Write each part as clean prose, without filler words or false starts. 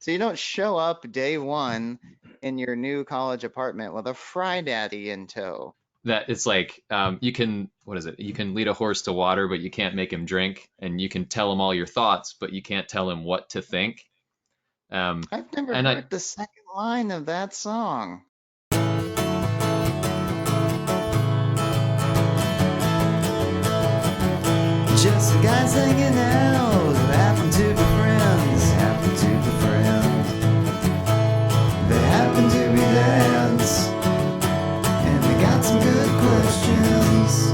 So you don't show up day one in your new college apartment with a fry daddy in tow. That it's like you can, what is it? You can lead a horse to water, but you can't make him drink, and you can tell him all your thoughts, but you can't tell him what to think. Um, I've never and I heard the second line of that song. Just guys hanging out, happen to be friends, happen to be friends. They happen to be dads, and they got some good questions.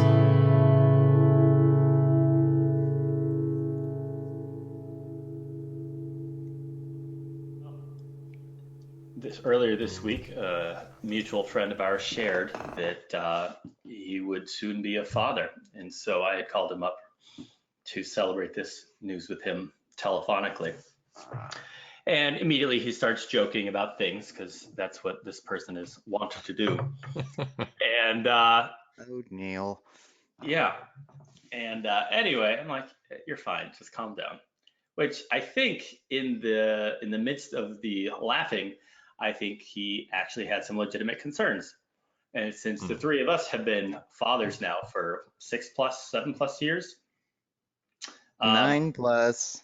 Earlier this week, a mutual friend of ours shared that he would soon be a father, and so I had called him up to celebrate this news with him telephonically. And immediately he starts joking about things because that's what this person is wanted to do. And Oh, Neil. yeah, and anyway, I'm like, you're fine, just calm down. Which I think in the midst of the laughing, I think he actually had some legitimate concerns. And since the Hmm. three of us have been fathers now for 6+, 7+ years, um, 9+.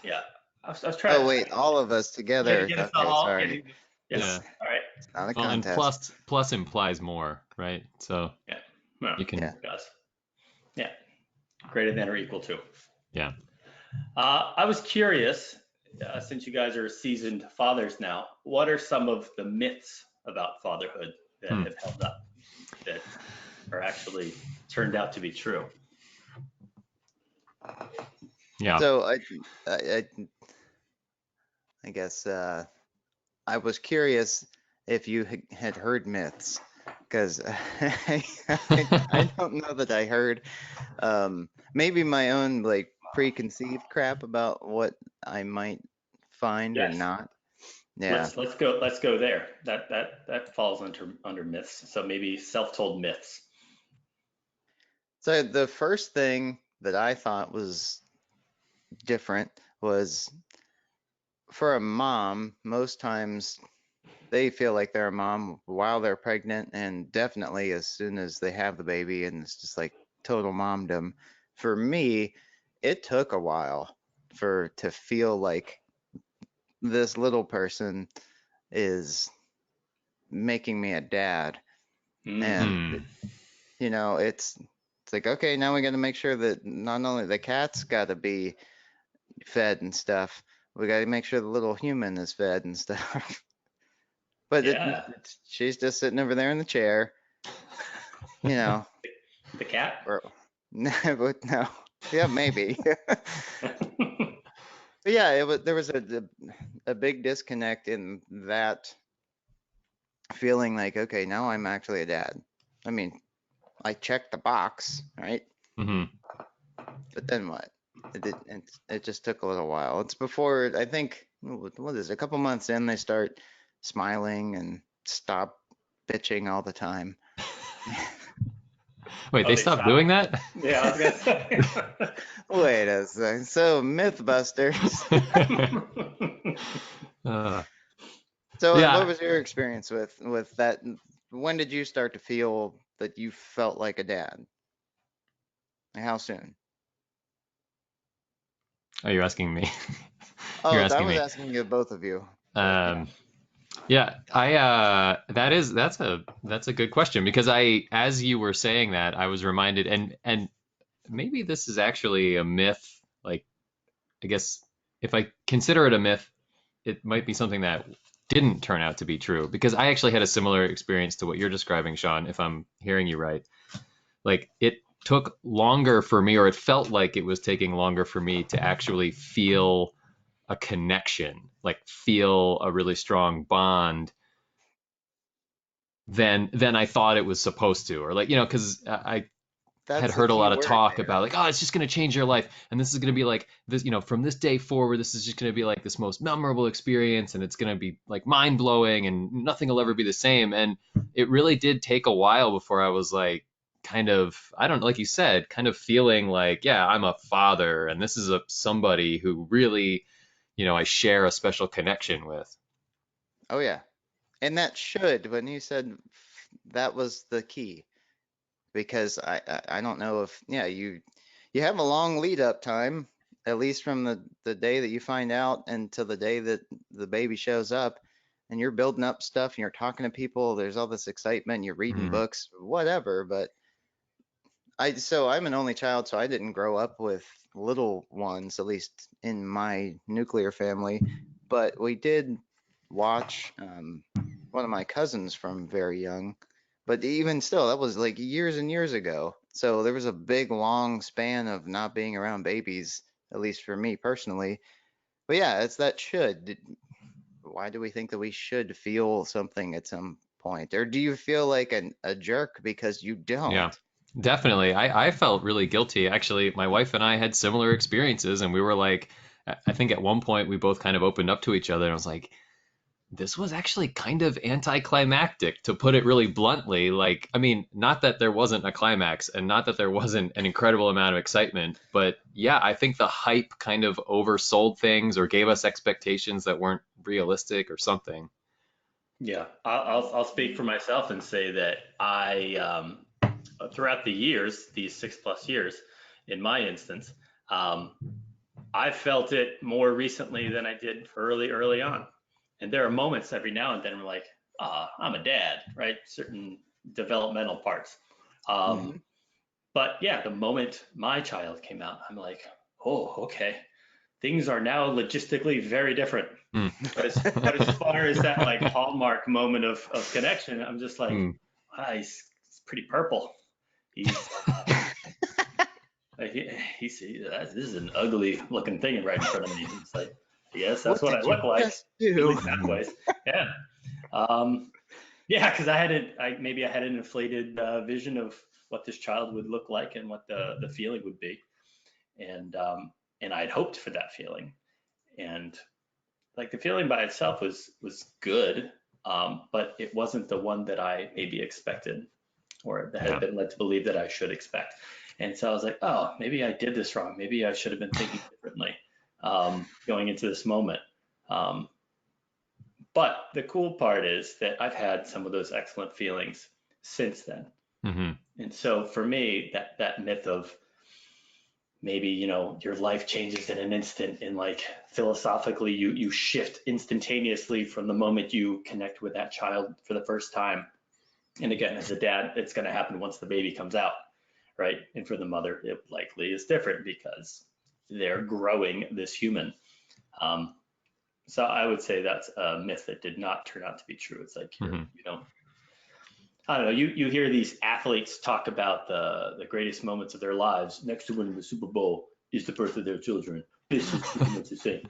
yeah, I was Oh, trying to wait, all of us get, together. get us Okay, all sorry. getting, yeah, It's, Yeah. all right, it's not a Well, and contest. plus implies more, right? So yeah, no, you can, Yeah. it does, yeah, greater than or equal to. yeah. I was curious, since you guys are seasoned fathers now, what are some of the myths about fatherhood that Hmm. have held up that are actually turned out to be true? Yeah. So I, I guess I was curious if you had heard myths, because I don't know that I heard maybe my own like preconceived crap about what I might find or Yes. not. Yeah. Let's go there. That falls under myths. So maybe self-told myths. So the first thing that I thought was different was for a mom, most times they feel like they're a mom while they're pregnant, and definitely as soon as they have the baby, and it's just like total momdom. For me, it took a while for to feel like this little person is making me a dad. Mm, And Hmm. it's like, okay, now we got to make sure that not only the cat's got to be fed and stuff, we got to make sure the little human is fed and stuff. But yeah. she's just sitting over there in the chair, you know, The cat. or but no, yeah, maybe. But yeah, there was a big disconnect in that feeling like, okay, now I'm actually a dad. I mean, I checked the box, right? Hmm. But then what? It just took a little while. It's before, I think, what is it, a couple months in, they start smiling and stop bitching all the time. Wait, Oh, they they stopped stopped. doing that? Yeah, I was gonna say. Wait a second. So, Mythbusters. uh, So, what yeah. was your experience with that? When did you start to feel that you felt like a dad? How soon? Oh, you're asking me. You're Oh, I asking was me. asking you, both of you. But yeah. Um, yeah, that's a good question because as you were saying that, I was reminded, and maybe this is actually a myth. Like, I guess if I consider it a myth, it might be something that didn't turn out to be true because I actually had a similar experience to what you're describing, Sean, if I'm hearing you right. Like it took longer for me, or it felt like it was taking longer for me to actually feel a connection, like feel a really strong bond than I thought it was supposed to, or like because I had That's the heard a key lot of word talk there. about like, oh, it's just going to change your life, and this is going to be like this, from this day forward, this is just going to be like this most memorable experience, and it's going to be like mind blowing, and nothing will ever be the same. And it really did take a while before I was like, kind of, I don't, like you said, kind of feeling like, yeah, I'm a father, and this is somebody who really I share a special connection with. Oh yeah. And that should, when you said that was the key, because I don't know if, yeah, you have a long lead up time, at least from the day that you find out until the day that the baby shows up, and you're building up stuff and you're talking to people, there's all this excitement, you're reading Mm, books, whatever, but I'm an only child, so I didn't grow up with little ones, at least in my nuclear family. But we did watch one of my cousins from very young. But even still, that was like years and years ago. So there was a big, long span of not being around babies, at least for me personally. But yeah, it's that should. Why do we think that we should feel something at some point? Or do you feel like a jerk because you yeah, don't? definitely. I felt really guilty. Actually, my wife and I had similar experiences, and we were like, I think at one point we both kind of opened up to each other, and I was like, this was actually kind of anticlimactic, to put it really bluntly. Like, I mean, not that there wasn't a climax and not that there wasn't an incredible amount of excitement, but yeah, I think the hype kind of oversold things or gave us expectations that weren't realistic or something. Yeah, I'll speak for myself and say that throughout the years, these 6+ years, in my instance, um, I felt it more recently than I did early on. And there are moments every now and then where like, I'm a dad, right? Certain developmental parts. Um, Hmm. but yeah, the moment my child came out, I'm like, oh, okay, things are now logistically very different. Hmm. But as far as that like hallmark moment of connection, I'm just like, Hmm. he's pretty purple. He's like, this is an ugly looking thing right in front of me. It's like, I guess that's What what I did you look like, just at do? least that Mhm. way. Yeah. Um, yeah, because maybe I had an inflated vision of what this child would look like and what the feeling would be, and I'd hoped for that feeling, and like the feeling by itself was good, but it wasn't the one that I maybe expected or that had Yeah. been led to believe that I should expect. And so I was like, oh, maybe I did this wrong. Maybe I should have been thinking differently going into this moment. Um, but the cool part is that I've had some of those excellent feelings since then. Hmm. And so for me, that myth of maybe your life changes in an instant and like philosophically you shift instantaneously from the moment you connect with that child for the first time. And again, as a dad, it's going to happen once the baby comes out, right? And for the mother, it likely is different because they're growing this human. Um, so I would say that's a myth that did not turn out to be true. It's like Hmm. you don't. I don't know. You hear these athletes talk about the greatest moments of their lives. Next to winning the Super Bowl is the birth of their children. This is pretty much the same.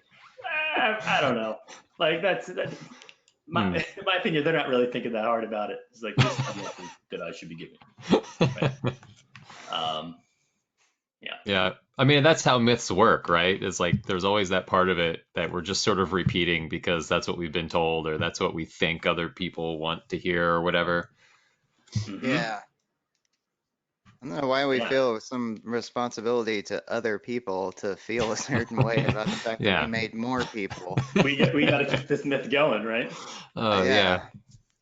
I don't know. Like that. My Hmm. in my opinion, they're not really thinking that hard about it. It's like this is the message that I should be giving, right? Um, yeah. Yeah. I mean, that's how myths work, right? It's like there's always that part of it that we're just sort of repeating because that's what we've been told or that's what we think other people want to hear or whatever. Hmm. Yeah. I don't know why we Yeah. feel some responsibility to other people to feel a certain way about the fact that we Yeah. made more people. We got to keep this myth going, right? Oh, Yeah, yeah.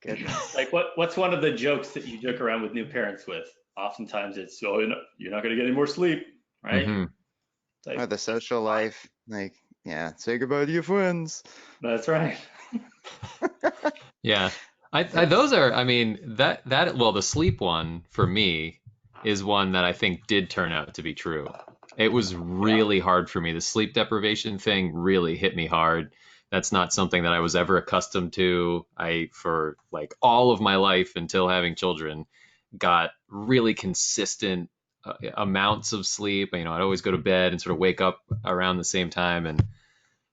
goodness. Like what's one of the jokes that you joke around with new parents with? Oftentimes it's, oh, you're not going to get any more sleep, right? Hmm. Or Like the that's social fine. life, like, yeah, say goodbye to your friends. That's right. Yeah. Those are, I mean, well, the sleep one for me is one that I think did turn out to be true. It was Yeah. really hard for me. The sleep deprivation thing really hit me hard. That's not something that I was ever accustomed to. For like all of my life until having children, got really consistent amounts of sleep. I'd always go to bed and sort of wake up around the same time. And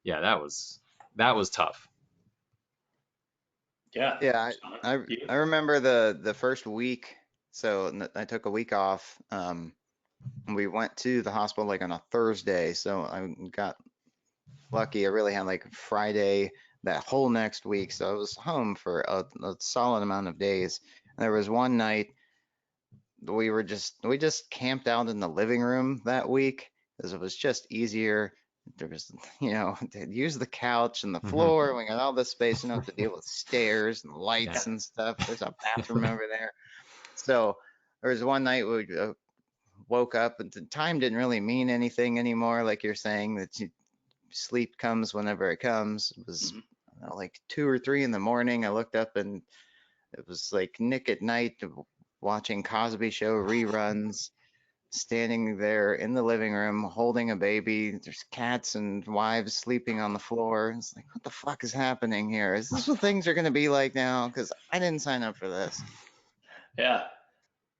yeah, that was tough. Yeah. Yeah, Sean, I you. I remember the first week. So I took a week off. We went to the hospital like on a Thursday, so I got lucky. I really had like Friday that whole next week, so I was home for a solid amount of days. And there was one night we just camped out in the living room that week because it was just easier. there was, they'd use the couch and the Hmm. floor. We got all this space, to deal with stairs and Yeah. lights and stuff. There's a bathroom over there. So there was one night we woke up and the time didn't really mean anything anymore. Like you're saying that sleep comes whenever it comes. It was Mhm. like 2 or 3 in the morning. I looked up and it was like Nick at Night watching Cosby Show reruns, standing there in the living room holding a baby. There's cats and wives sleeping on the floor. It's like, what the fuck is happening here? Is this what things are going to be like now? Because I didn't sign up for this. Yeah,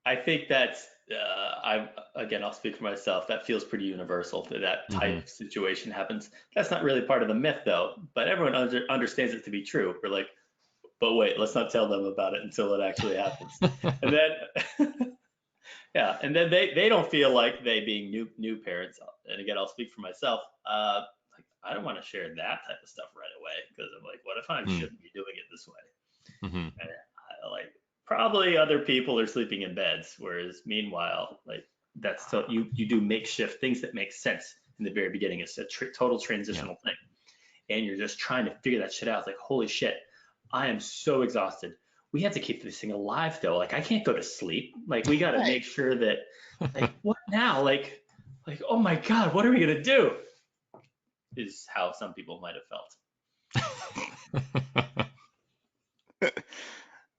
I think that's I again I'll speak for myself. That feels pretty universal that that Hmm. type of situation happens. That's not really part of the myth though, but everyone understands it to be true. We're like, but wait, let's not tell them about it until it actually happens. And then yeah, and then they don't feel like they being new parents. And again, I'll speak for myself. Like I don't want to share that type of stuff right away because I'm like, what if I shouldn't be doing it this way? Hmm. And like probably other people are sleeping in beds, whereas meanwhile, like that's so you do makeshift things that make sense in the very beginning. It's a total Yeah. transitional thing, and you're just trying to figure that shit out. It's like holy shit, I am so exhausted. We have to keep this thing alive though. Like I can't go to sleep. Like we got to Right. make sure that like what now? Like oh my god, what are we gonna do? Is how some people might have felt.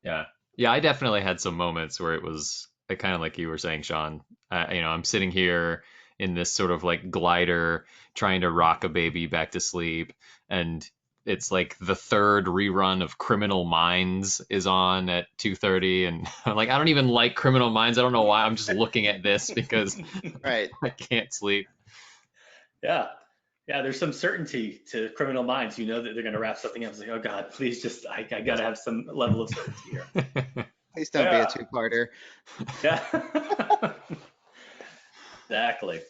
Yeah. Yeah, I definitely had some moments where it was kind of like you were saying, Sean. I'm sitting here in this sort of like glider trying to rock a baby back to sleep, and it's like the third rerun of Criminal Minds is on at 2:30, and I'm like, I don't even like Criminal Minds. I don't know why. I'm just looking at this because Right. I can't sleep. Yeah. Yeah, there's some certainty to Criminal Minds. You know that they're going to wrap something up. It's like, oh God, please just, I got to have some level of certainty here. Please don't be a Yeah. two-parter. Yeah. Exactly.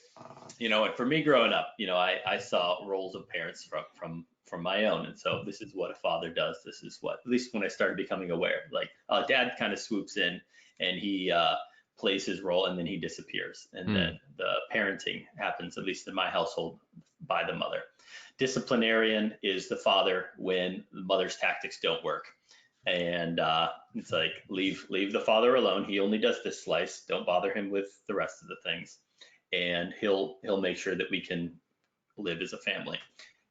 And for me growing up, I saw roles of parents from my own. And so this is what a father does. This is what, at least when I started becoming aware, like dad kind of swoops in and he plays his role and then he disappears. And Hmm. then the parenting happens, at least in my household, by the mother. Disciplinarian is the father when the mother's tactics don't work. And it's like leave the father alone. He only does this slice. Don't bother him with the rest of the things, and he'll make sure that we can live as a family.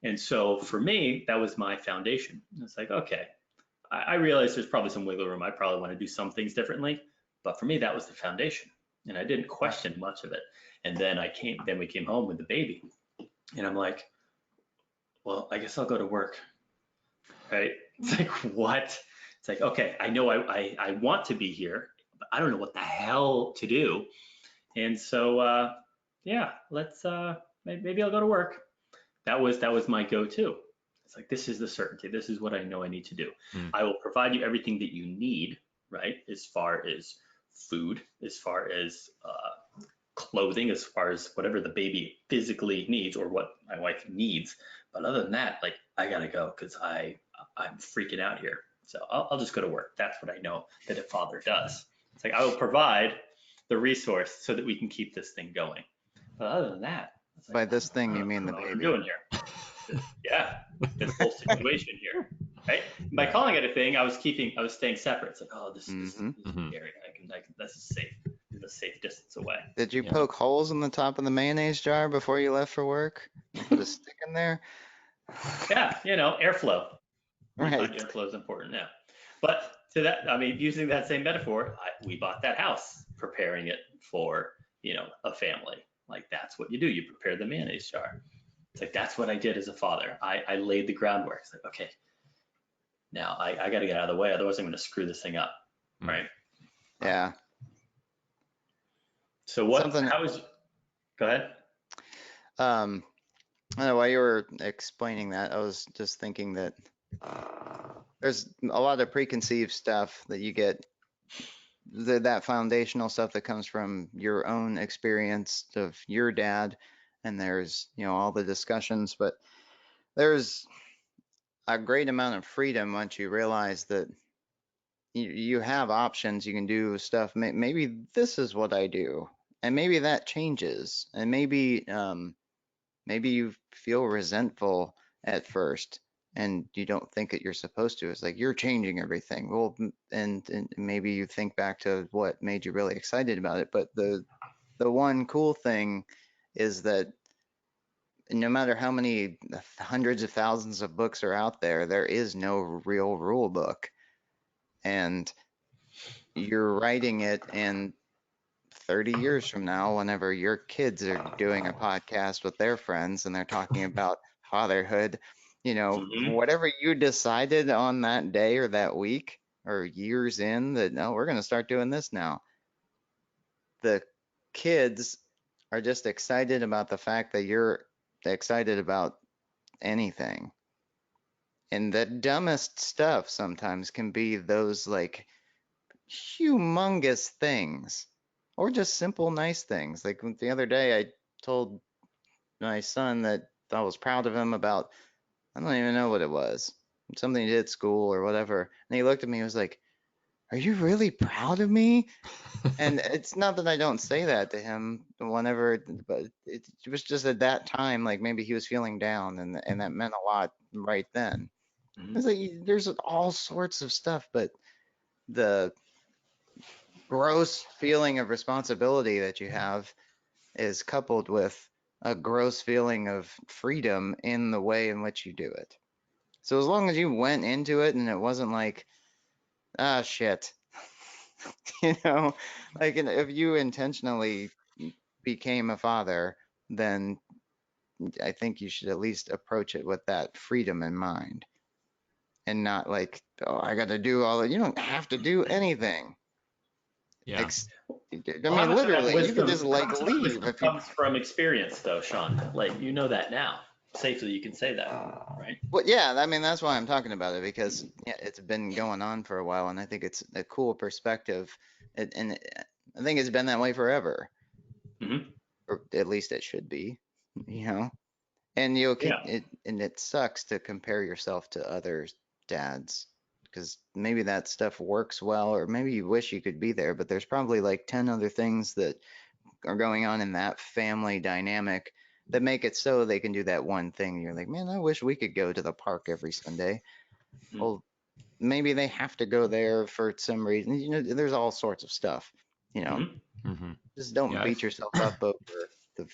And so for me, that was my foundation. It's like, okay, I realize there's probably some wiggle room. I probably want to do some things differently, but for me, that was the foundation, and I didn't question much of it. And then we came home with the baby, and I'm like, well, I guess I'll go to work, right? It's like what? It's like, okay, I know I want to be here, but I don't know what the hell to do. And so yeah, let's maybe I'll go to work. That was my go-to. It's like this is the certainty. This is what I know I need to do. Hmm. I will provide you everything that you need, right? As far as food, as far as clothing, as far as whatever the baby physically needs or what my wife needs. But other than that, like I gotta go because I'm freaking out here. So I'll just go to work. That's what I know that a father does. It's like I will provide the resource so that we can keep this thing going. But other than that, it's like By this thing, you I mean don't the know what I'm baby. doing here. Yeah, this whole situation here, right? By Yeah. calling it a thing, I was staying separate. It's like, oh, Hmm. this is Hmm. scary. This is safe. This is a safe distance away. Did you Yeah. poke holes in the top of the mayonnaise jar before you left for work and put a stick in there? Yeah, airflow. We find Right. airflow is important now. But to that, I mean, using that same metaphor, we bought that house, preparing it for, a family. Like that's what you do. You prepare the mayonnaise jar. It's like that's what I did as a father. I laid the groundwork. It's like, okay, now I got to get out of the way, otherwise I'm going to screw this thing up, Hmm. right? Yeah. So Something, how is? Go ahead. um, I don't know, while you were explaining that, I was just thinking that there's a lot of preconceived stuff that you get, that foundational stuff that comes from your own experience of your dad, and there's, all the discussions, but there's a great amount of freedom once you realize that you have options. You can do stuff. Maybe this is what I do, and maybe that changes, and maybe maybe you feel resentful at first and you don't think that you're supposed to. It's like you're changing everything. Well, and maybe you think back to what made you really excited about it. But the one cool thing is that no matter how many hundreds of thousands of books are out there, there is no real rule book. And you're writing it, and 30 years from now, whenever your kids are doing a podcast with their friends and they're talking about fatherhood, Hmm. whatever you decided on that day or that week or years in that, no, we're going to start doing this now. The kids are just excited about the fact that you're excited about anything. And the dumbest stuff sometimes can be those like humongous things or just simple nice things. Like the other day, I told my son that I was proud of him about, I don't even know what it was, something he did at school or whatever. And he looked at me and was like, "Are you really proud of me?" And it's not that I don't say that to him whenever, but it was just at that time, like maybe he was feeling down and that meant a lot right then. Hmm. It's like there's all sorts of stuff, but the gross feeling of responsibility that you have is coupled with a gross feeling of freedom in the way in which you do it. So as long as you went into it and it wasn't like, ah, shit, you know, like if you intentionally became a father, then I think you should at least approach it with that freedom in mind and not like, oh, I got to do all that. You don't have to do anything. Yeah. Ex- I Well, mean, literally, you could just how like much of that leave wisdom if you. comes from experience, though, Sean? Like you know that now, safely you can say that, right? Well, yeah, I mean that's why I'm talking about it because yeah, it's been going on for a while, and I think it's a cool perspective, I think it's been that way forever, Hmm. or at least it should be, you know. And you Yeah. and it sucks to compare yourself to other dads because maybe that stuff works well, or maybe you wish you could be there, but there's probably like 10 other things that are going on in that family dynamic that make it so they can do that one thing. You're like, man, I wish we could go to the park every Sunday. Well, maybe they have to go there for some reason. There's all sorts of stuff. You know, Hmm. Hmm. just don't Yeah. beat yourself up over the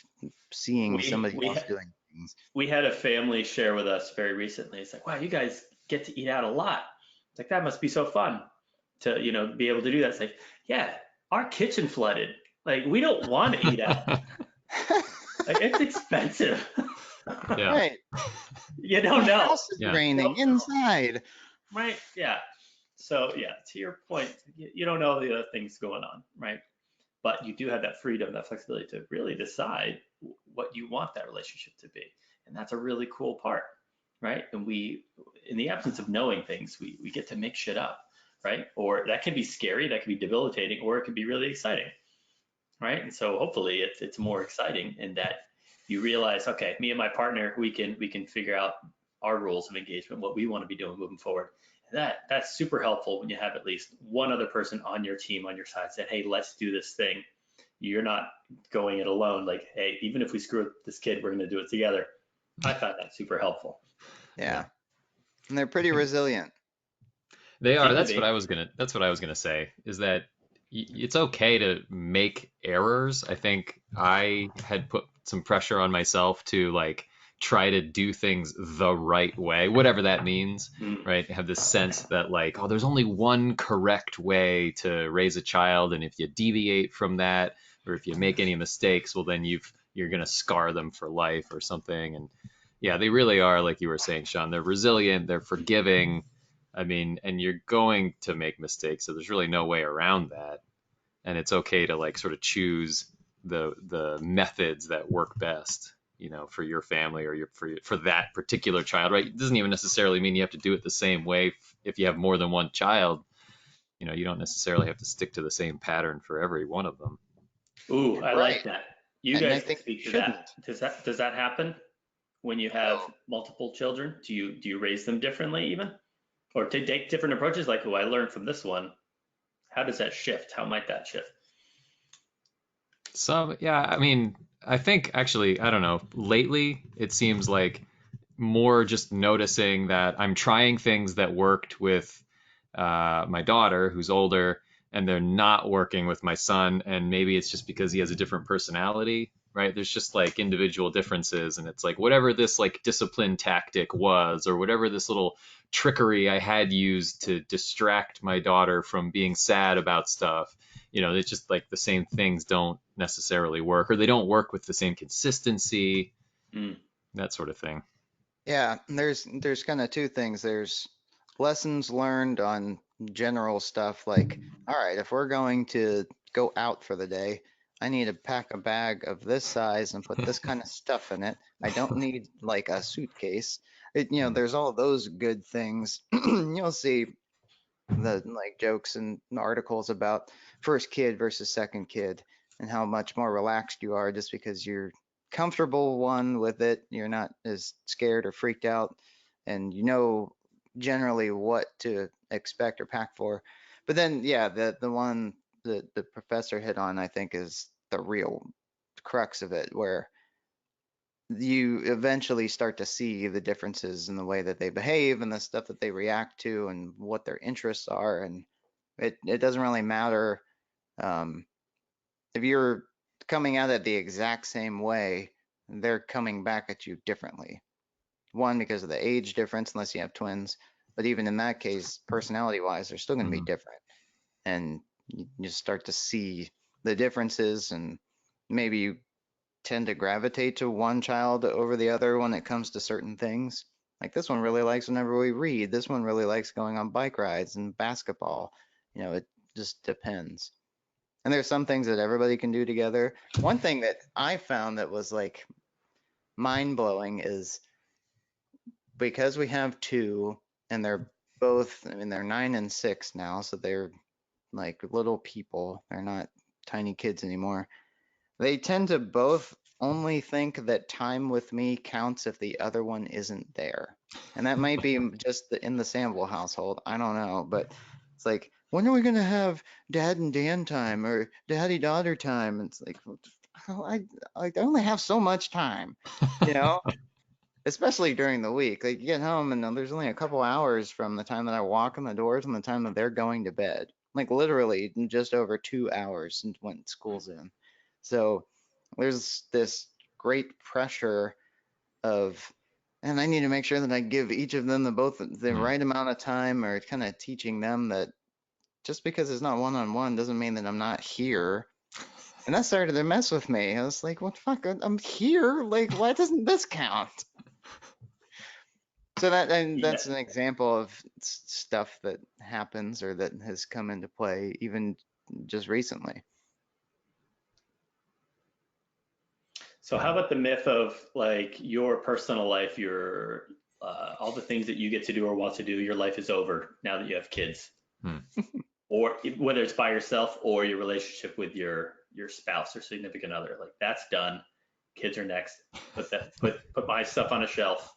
seeing We somebody else doing things. we had a family share with us very recently. It's like, wow, you guys get to eat out a lot. It's like that must be so fun to be able to do that. It's like, yeah, our kitchen flooded. Like we don't want to eat out. Like it's expensive. Yeah. Right. You The don't know. house is Yeah. You raining don't know, inside. right? Yeah. So yeah, to your point, you don't know the other things going on, right? But you do have that freedom, that flexibility to really decide what you want that relationship to be. And that's a really cool part, right? And in the absence of knowing things, we get to make shit up, right? Or that can be scary, that can be debilitating, or it can be really exciting, right? And so hopefully it's more exciting in that you realize, okay, me and my partner, we can figure out our rules of engagement, what we want to be doing moving forward. That's super helpful when you have at least one other person on your team on your side saying, hey, let's do this thing. You're not going it alone. Like, hey, even if we screw up this kid, we're going to do it together. I find that super helpful. Yeah. Yeah. And they're I pretty think resilient. they are. Seem to That's what be. I was gonna. That's what I was gonna say. Is that it's okay to make errors. I think I had put some pressure on myself to like try to do things the right way, whatever that means. Mm. Right? Have this sense that like, oh, there's only one correct way to raise a child, and if you deviate from that, or if you make any mistakes, well, then you're gonna scar them for life or something. And yeah, they really are, like you were saying, Sean. They're resilient. They're forgiving. I mean, and you're going to make mistakes, so there's really no way around that. And it's okay to like sort of choose the methods that work best, for your family or for that particular child, right? It doesn't even necessarily mean you have to do it the same way if you have more than one child. You don't necessarily have to stick to the same pattern for every one of them. Ooh, I Right. like that. You And I guys can think you speak to that. shouldn't. Does that happen when you have multiple children? Do you raise them differently even? Or to take different approaches like, oh, I learned from this one. How does that shift? How might that shift? Yeah, I mean, I think actually, I don't know. Lately, it seems like more just noticing that I'm trying things that worked with my daughter, who's older, and they're not working with my son. And maybe it's just because he has a different personality, right? There's just like individual differences, and it's like whatever this like discipline tactic was, or whatever this little trickery I had used to distract my daughter from being sad about stuff. It's just like the same things don't necessarily work, or they don't work with the same consistency, Mm, that sort of thing. Yeah, there's kind of two things. There's lessons learned on general stuff like, all right, if we're going to go out for the day, I need to pack a bag of this size and put this kind of stuff in it. I don't need like a suitcase. There's all those good things. You'll see the like jokes and articles about first kid versus second kid and how much more relaxed you are just because you're comfortable one with it, you're not as scared or freaked out, and you know generally what to expect or pack for. But then yeah, the one that the professor hit on I think is the real crux of it, where you eventually start to see the differences in the way that they behave and the stuff that they react to and what their interests are. And it doesn't really matter um, if you're coming at it the exact same way, they're coming back at you differently. One, because of the age difference, unless you have twins. But even in that case, personality wise, they're still going to be Mhm. different. And you start to see the differences, and maybe you tend to gravitate to one child over the other when it comes to certain things. Like this one really likes whenever we read. This one really likes going on bike rides and basketball. It just depends. And there's some things that everybody can do together. One thing that I found that was like mind blowing is because we have two and they're both, I mean, they're 9 and 6 now, so they're like little people. They're not tiny kids anymore. They tend to both only think that time with me counts if the other one isn't there. And that might be just in the Sample household. I don't know. But it's like, when are we going to have dad and Dan time or daddy daughter time? It's like, well, I only have so much time, you know? Especially during the week. Like you get home and there's only a couple hours from the time that I walk in the doors and the time that they're going to bed. Like literally just over 2 hours when school's in. So there's this great pressure of, and I need to make sure that I give each of them the Mm. right amount of time, or kind of teaching them that just because it's not one on one doesn't mean that I'm not here. And that started to mess with me. I was like, what the fuck? I'm here. Like, why doesn't this count? So yeah. that's an example of stuff that happens or that has come into play even just recently. So how about the myth of like your personal life, your all the things that you get to do or want to do, your life is over now that you have kids, Hmm. or whether it's by yourself or your relationship with your spouse or significant other, like that's done. Kids are next. Put my stuff on a shelf.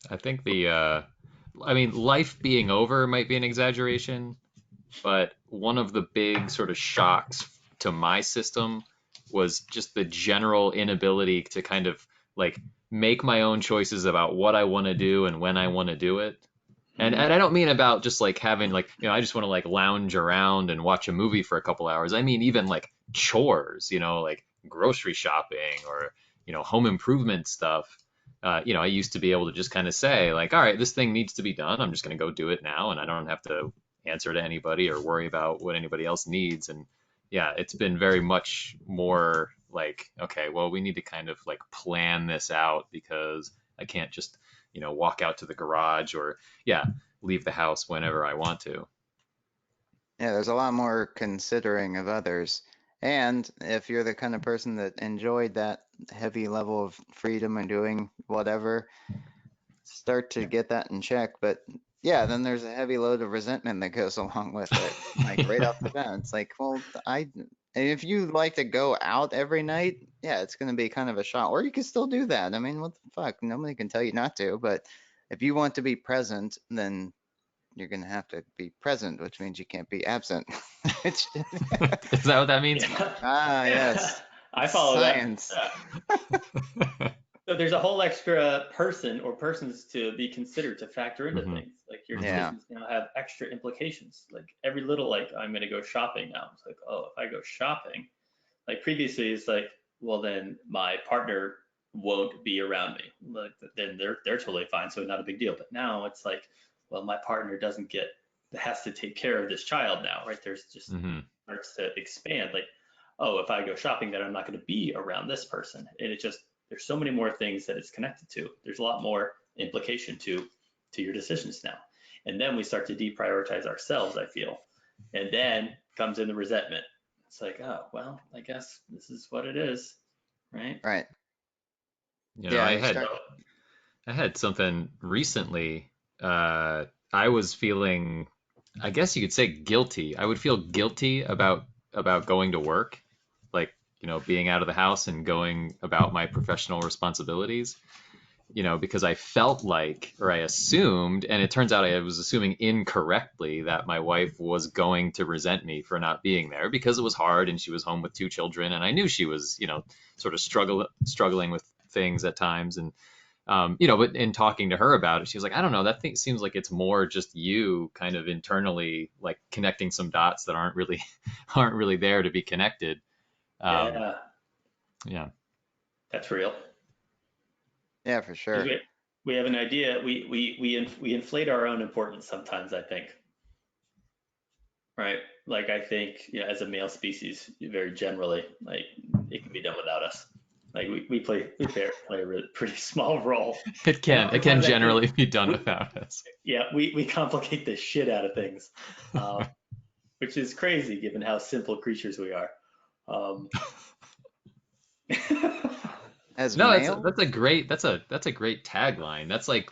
I think I mean, life being over might be an exaggeration, but one of the big sort of shocks to my system was just the general inability to kind of like make my own choices about what I want to do and when I want to do it. And Mm-hmm. and I don't mean about just like having like, I just want to like lounge around and watch a movie for a couple hours. I mean even like chores, like grocery shopping or home improvement stuff. I used to be able to just kind of say like, all right, this thing needs to be done. I'm just going to go do it now, and I don't have to answer to anybody or worry about what anybody else needs. And yeah, it's been very much more like, okay, well, we need to kind of like plan this out because I can't just walk out to the garage or yeah, leave the house whenever I want to. Yeah, there's a lot more considering of others. And if you're the kind of person that enjoyed that heavy level of freedom and doing whatever, start to get that in check. But yeah, then there's a heavy load of resentment that goes along with it. Like right off the bat, it's like, well, and if you like to go out every night, yeah, it's going to be kind of a shock. Or you can still do that. I mean, what the fuck? Nobody can tell you not to. But if you want to be present, then you're going to have to be present, which means you can't be absent. Which, Is that what that means? Yeah. ah, Yeah. yes. I follow that. Science. So there's a whole extra person or persons to be considered to factor into Hmm. things. Like your Hmm. Yeah, decisions now have extra implications. Like every little, like I'm going to go shopping now. It's like, oh, if I go shopping, like previously, it's like, well, then my partner won't be around me. Like then they're totally fine, so not a big deal. But now it's like, well, my partner doesn't get has to take care of this child now, right? There's just Hmm. starts to expand. Like, oh, if I go shopping, then I'm not going to be around this person, and it just there's so many more things that it's connected to. There's a lot more implication to your decisions now, and then we start to deprioritize ourselves. I feel, and then comes in the resentment. It's like, oh, well, I guess this is what it is, right? right. You know, Yeah, I you had start. So, I had something recently. I was feeling, I guess you could say guilty. I would feel guilty about going to work, like, being out of the house and going about my professional responsibilities, because I felt like, or I assumed, and it turns out I was assuming incorrectly that my wife was going to resent me for not being there because it was hard and she was home with two children and I knew she was, sort of struggling with things at times. And but in talking to her about it, she was like, I don't know, that thing seems like it's more just you kind of internally like connecting some dots that aren't really aren't really there to be connected. Um, yeah, yeah. that's real. Yeah, for Because sure. we have an idea. We inflate our own importance sometimes. I think, right? Like I think, as a male species, very generally, like it can be done without us. Like we play a really, pretty small role, It and can oftentimes I think generally be done we without us. we complicate the shit out of things, um, which is crazy given how simple creatures we are. Um, As No, that's male, that's a great that's a great tagline. That's like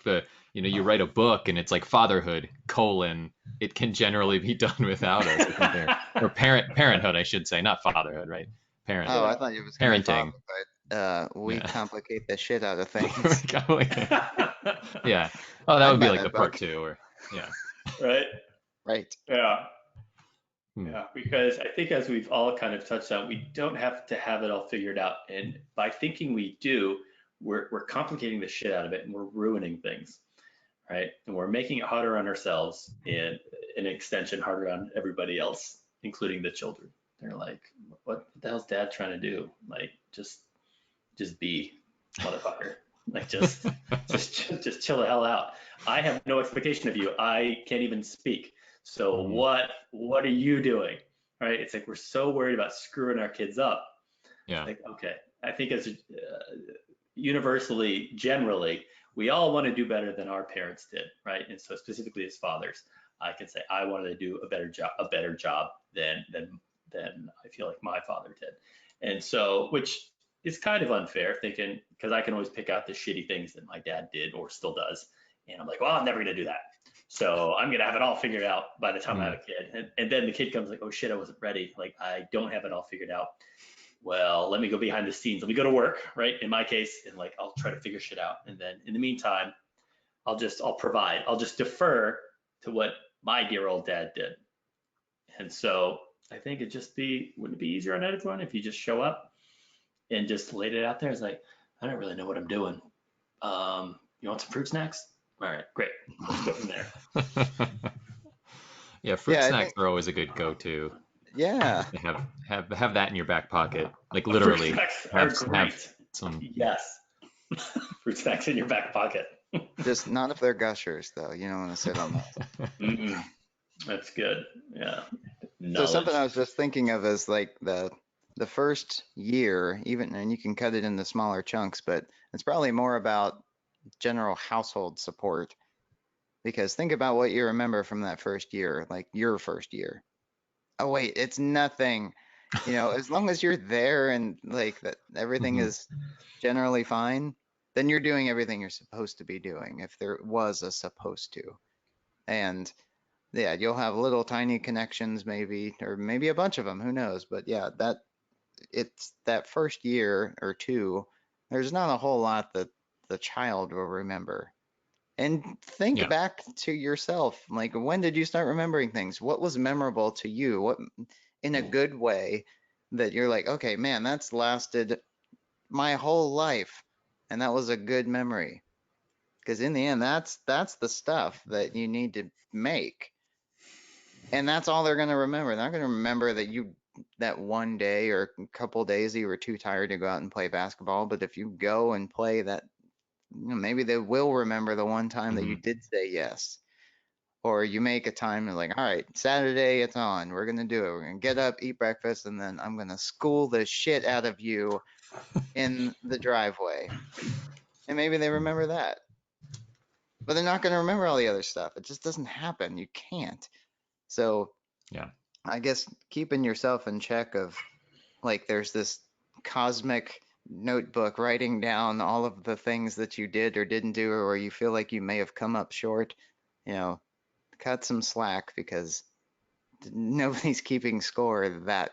you write a book and it's like fatherhood colon it can generally be done without us or something, or parenthood I should say, not fatherhood, right? oh, I yeah. thought it was gonna be father, Parenting. but we Yeah. complicate the shit out of things. Yeah. Oh, that I'd would be buy like the that book. part two, or yeah. Right? Right. Yeah. Hmm. Yeah, because I think as we've all kind of touched on, we don't have to have it all figured out. And by thinking we do, we're complicating the shit out of it and we're ruining things, right? And we're making it harder on ourselves and an extension harder on everybody else, including the children. They're like, what the hell's dad trying to do? Like, just be, motherfucker. Like, just chill the hell out. I have no expectation of you. I can't even speak. So Hmm. what are you doing? Right? It's like we're so worried about screwing our kids up. It's Yeah. like, okay, I think as universally, generally, we all want to do better than our parents did, right? And so specifically as fathers, I can say I wanted to do a better job than I feel like my father did. And so, which is kind of unfair, thinking because I can always pick out the shitty things that my dad did or still does, and I'm like, well, I'm never gonna do that. So I'm gonna have it all figured out by the time I Hmm. have a kid, and then the kid comes like, oh shit, I wasn't ready. Like I don't have it all figured out. Well, let me go behind the scenes. Let me go to work, right? In my case, and like I'll try to figure shit out. And then in the meantime, I'll provide. I'll just defer to what my dear old dad did. And so I think wouldn't it be easier on everyone if you just show up and just laid it out there? It's like, I don't really know what I'm doing. You want some fruit snacks? All right, great. Let's go from there. Yeah, fruit Yeah, I snacks think. are always a good go-to. Yeah, Just to have that in your back pocket, like Fruit literally snacks are have great. some. Yeah. Yes, fruit snacks in your back pocket. just not if they're gushers, though. You don't want to sit on those. Mm, that's good. Yeah, So something knowledge. I was just thinking of is like the first year, even, and you can cut it into smaller chunks, but it's probably more about general household support. Because think about what you remember from that first year, like your first year. Oh wait, it's nothing. As long as you're there and like that everything Hmm. is generally fine, then you're doing everything you're supposed to be doing, if there was a supposed to. And yeah, you'll have little tiny connections maybe, or maybe a bunch of them, who knows? But yeah, it's that first year or two, there's not a whole lot that the child will remember. And think Yeah. back to yourself. Like, when did you start remembering things? What was memorable to you? What, in a good way, that you're like, okay, man, that's lasted my whole life, and that was a good memory. Because in the end, that's the stuff that you need to make, and that's all they're gonna remember. They're not gonna remember that one day or a couple days that you were too tired to go out and play basketball. But if you go and play that, maybe they will remember the one time that you Hmm. did say yes. Or you make a time and like, all right, Saturday it's on. We're gonna do it. We're gonna get up, eat breakfast, and then I'm gonna school the shit out of you in the driveway. And maybe they remember that. But they're not gonna remember all the other stuff. It just doesn't happen. You can't. So Yeah. I guess keeping yourself in check of like there's this cosmic notebook writing down all of the things that you did or didn't do or you feel like you may have come up short, you know, cut some slack because nobody's keeping score that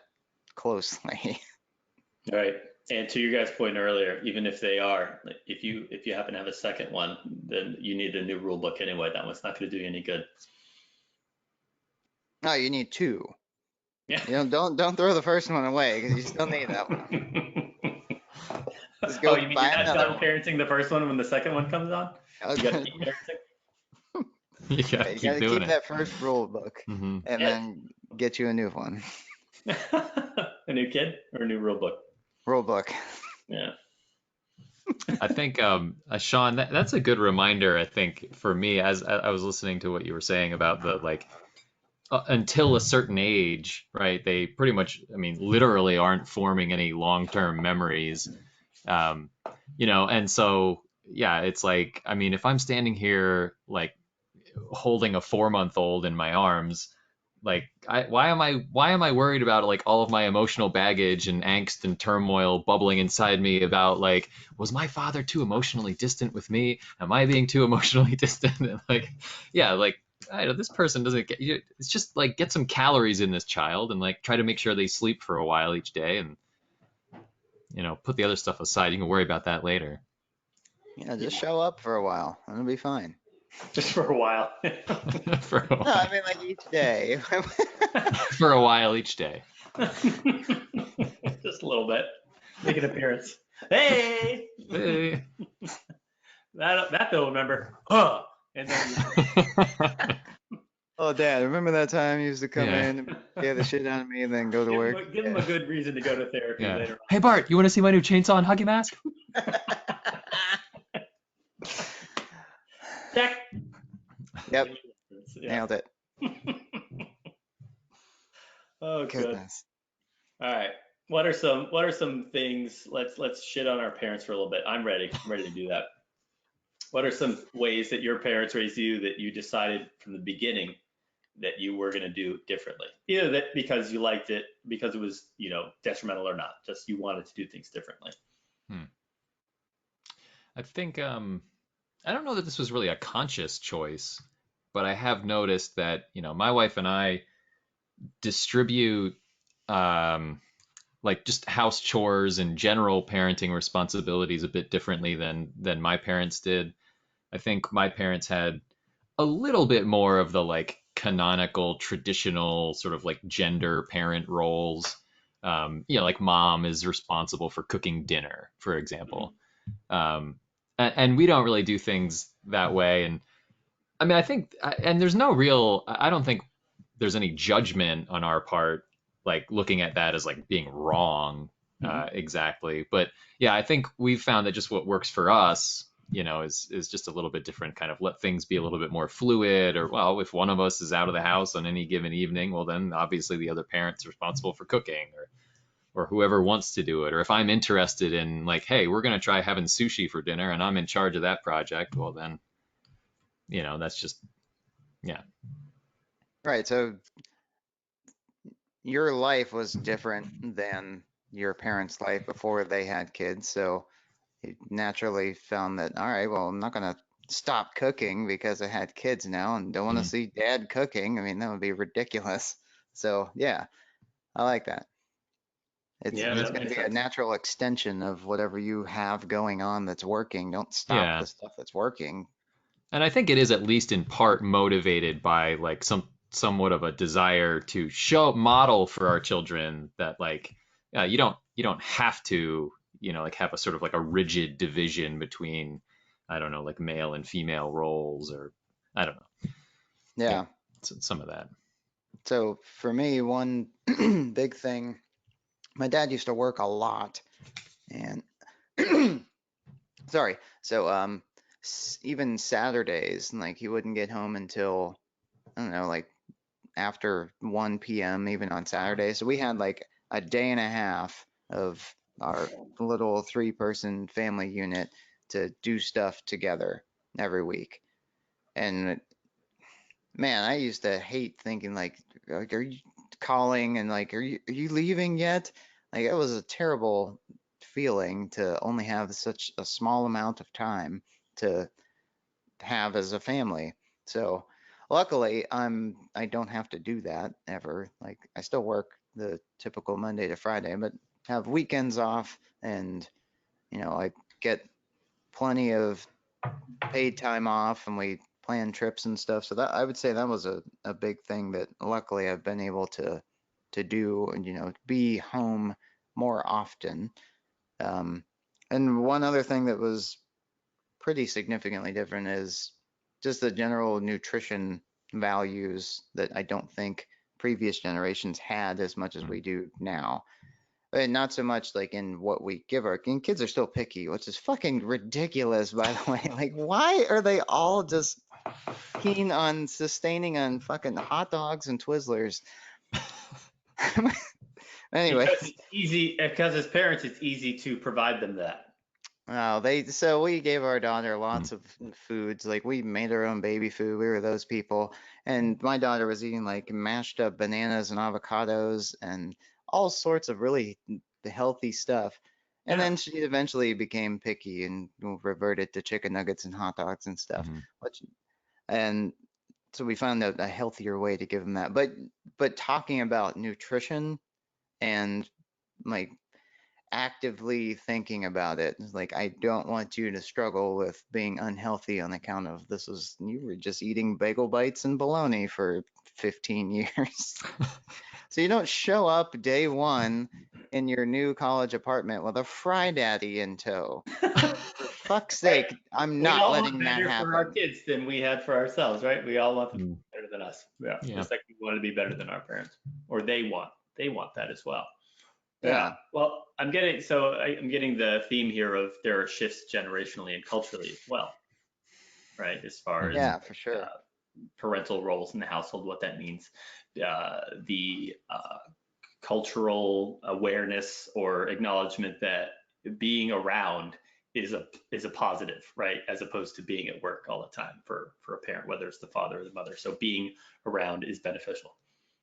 closely. Right. And to your guys' point earlier, even if they are, like, if you happen to have a second one, then you need a new rule book anyway. That one's not going to do you any good. No, you need two. Yeah. You know, don't throw the first one away because you still need that one. Just Oh, go you mean you're buy not another done one. parenting the first one when the second one comes on? You got to keep parenting. You Yeah, gotta you got keep to doing keep it. that first rule book Hmm. and then get you a new one. A new kid or a new rule book? Rule book. Yeah. I think, Sean, that's a good reminder. I think for me, as I was listening to what you were saying about the like until a certain age, right? They pretty much, I mean, literally aren't forming any long-term memories. Um, and so yeah, it's like, I mean, if I'm standing here like holding a 4 month old in my arms, like why am I worried about like all of my emotional baggage and angst and turmoil bubbling inside me about like, was my father too emotionally distant with me, am I being too emotionally distant? And like, yeah, like, I know this person doesn't get you. It's just like get some calories in this child and like try to make sure they sleep for a while each day, and put the other stuff aside. You can worry about that later. Yeah, just Yeah. show up for a while and it'll be fine. Just for a while. For a No, I while. mean like each day. For a while each day. Just a little bit. Make an appearance. Hey, Hey. that they'll remember. Huh. And then Oh, Dad, remember that time you used to come Yeah. in and scare the shit out of me and then go to work? give them Yeah. a good reason to go to therapy Yeah. later Hey Bart, you want to see my new chainsaw and hockey mask? on. Check. Yep, Yeah. nailed it. Oh, good. Goodness. All right. What are some things? Let's shit on our parents for a little bit. I'm ready. I'm ready to do that. What are some ways that your parents raised you that you decided from the beginning that you were going to do differently? Either that because you liked it, because it was, detrimental or not, just you wanted to do things differently. Hmm. I think I don't know that this was really a conscious choice, but I have noticed that, my wife and I distribute um like just house chores and general parenting responsibilities a bit differently than my parents did. I think my parents had a little bit more of the like canonical traditional sort of like gender parent roles. Like mom is responsible for cooking dinner, for Mhm. example. And we don't really do things that way. And I mean, I think, and there's no real, I don't think there's any judgment on our part, like looking at that as like being wrong, Mhm. exactly. But yeah, I think we've found that just what works for us, is just a little bit different. Kind of let things be a little bit more fluid. Or well, if one of us is out of the house on any given evening, well, then obviously the other parent's responsible for cooking, or whoever wants to do it. Or if I'm interested in like, hey, we're gonna try having sushi for dinner, and I'm in charge of that project, well then, that's just yeah. Right, so your life was different than your parents' life before they had kids, so you naturally found that, all right, well, I'm not gonna stop cooking because I had kids now and don't want to Mm, see dad cooking. I mean, that would be ridiculous. So, yeah, I like that. Yeah, It's yeah. that going to makes be a sense. natural extension of whatever you have going on that's working. Don't stop Yeah. the stuff that's working. And I think it is at least in part motivated by like somewhat of a desire to show model for our children that like you don't have to, like have a sort of like a rigid division between, I don't know, like male and female roles, or I don't know. Yeah, Yeah. some of that. So for me, one big thing, my dad used to work a lot, and sorry. So even Saturdays, like he wouldn't get home until I don't know, like after 1 p.m. even on Saturday. So we had like a day and a half of our little 3-person family unit to do stuff together every week. And man, I used to hate thinking like, are you calling and like, are you leaving yet? Like it was a terrible feeling to only have such a small amount of time to have as a family. So luckily, I don't have to do that ever. Like I still work the typical Monday to Friday, but have weekends off and I get plenty of paid time off and we plan trips and stuff. So that I would say that was a big thing that luckily I've been able to do and be home more often. Um, and one other thing that was pretty significantly different is just the general nutrition values that I don't think previous generations had as much as Mm. we do now. And not so much like in what we give our and kids are still picky, which is fucking ridiculous, by the way. Like, why are they all just keen on sustaining on fucking hot dogs and Twizzlers? Because Anyways, it's easy, because as parents, it's easy to provide them that. oh, so we gave our daughter Mm. lots of foods. Like we made our own baby food. We were those people. And my daughter was eating like mashed up bananas and avocados and all sorts of really healthy stuff. And Yeah. then she eventually became picky and reverted to chicken nuggets and hot dogs and stuff. Mhm. Which and so we found a healthier way to give them that. But talking about nutrition and like actively thinking about it. Like, I don't want you to struggle with being unhealthy on account of you were just eating bagel bites and bologna for 15 years. So you don't show up day one in your new college apartment with a fry daddy in tow. For fuck's Right. sake, I'm We not all want letting that better for our happen. kids than we had for ourselves, right? We all want them to Mm. be better than us. Yeah. Yeah. Just like we want to be better than our parents, or they want that as well. Yeah. Yeah, Well, I'm getting the theme here of there are shifts generationally and culturally as well, right? As far as Hmm. yeah, for sure. parental roles in the household, what that means, the cultural awareness or acknowledgement that being around is a positive, right? As opposed to being at work all the time for a parent, whether it's the father or the mother. So being around is beneficial.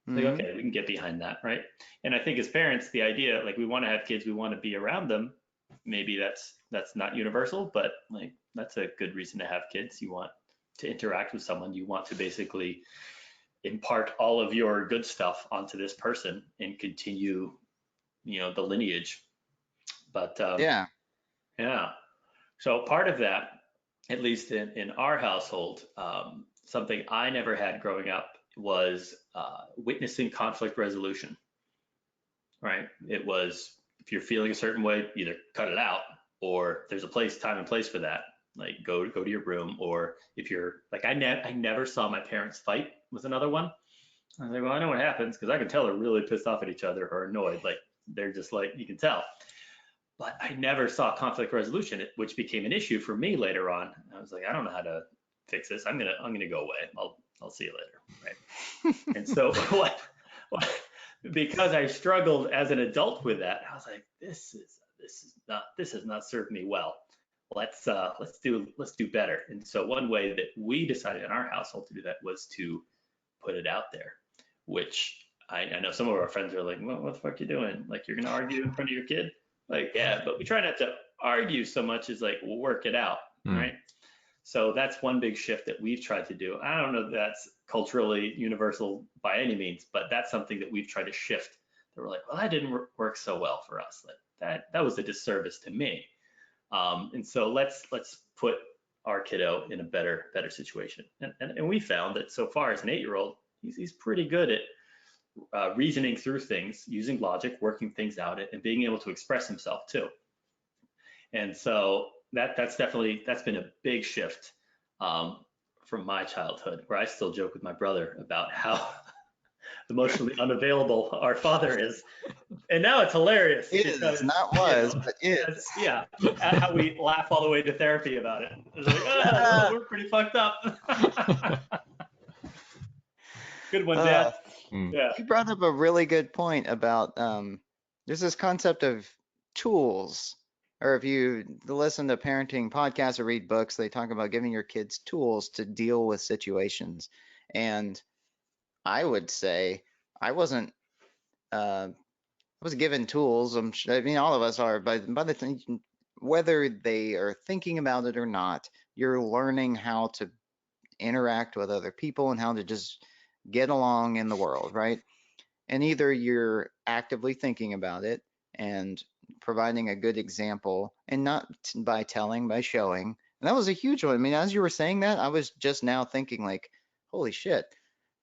Like, Hmm. okay, we can get behind that, right? And I think as parents, the idea, like we want to have kids, we want to be around them. Maybe that's not universal, but like that's a good reason to have kids. You want to interact with someone. You want to basically impart all of your good stuff onto this person and continue, the lineage. But Yeah. yeah, so part of that, at least in our household, something I never had growing up was witnessing conflict resolution, right? It was, if you're feeling a certain way, either cut it out or there's a time and place for that. Like go to your room, or if you're like, I never saw my parents fight was another one. I was like, well, I know what happens because I can tell they're really pissed off at each other or annoyed. Like they're just like, you can tell. But I never saw conflict resolution, which became an issue for me later on. I was like, I don't know how to fix this. I'm gonna go away. I'll see you later, right? And so what because I struggled as an adult with that, I was like, this has not served me well. Let's do better. And so one way that we decided in our household to do that was to put it out there, which I know some of our friends are like, well, what the fuck you doing? Like you're gonna argue in front of your kid? Like, yeah, but we try not to argue so much as like we'll work it out, Mm. right? So that's one big shift that we've tried to do. I don't know if that's culturally universal by any means, but that's something that we've tried to shift. That we're like, well, that didn't work so well for us. Like that was a disservice to me. And so let's put our kiddo in a better situation. And we found that so far as an 8-year-old, he's pretty good at reasoning through things, using logic, working things out, and being able to express himself too. And so that's been a big shift um, from my childhood, where I still joke with my brother about how emotionally unavailable our father is, and now it's hilarious Is, because not was, but as, is. yeah, how we laugh all the way to therapy about it. It's like, oh, we're pretty fucked up. Good one, Uh, Dad. Yeah. you brought up a really good point about there's this concept of tools. Or if you listen to parenting podcasts or read books, they talk about giving your kids tools to deal with situations. And I would say I wasn't I was given tools. I mean, all of us are, but by the time, whether they are thinking about it or not, you're learning how to interact with other people and how to just get along in the world, right? And either you're actively thinking about it and providing a good example, and not by telling, by showing. And that was a huge one. I mean, as you were saying that, I was just now thinking like, holy shit.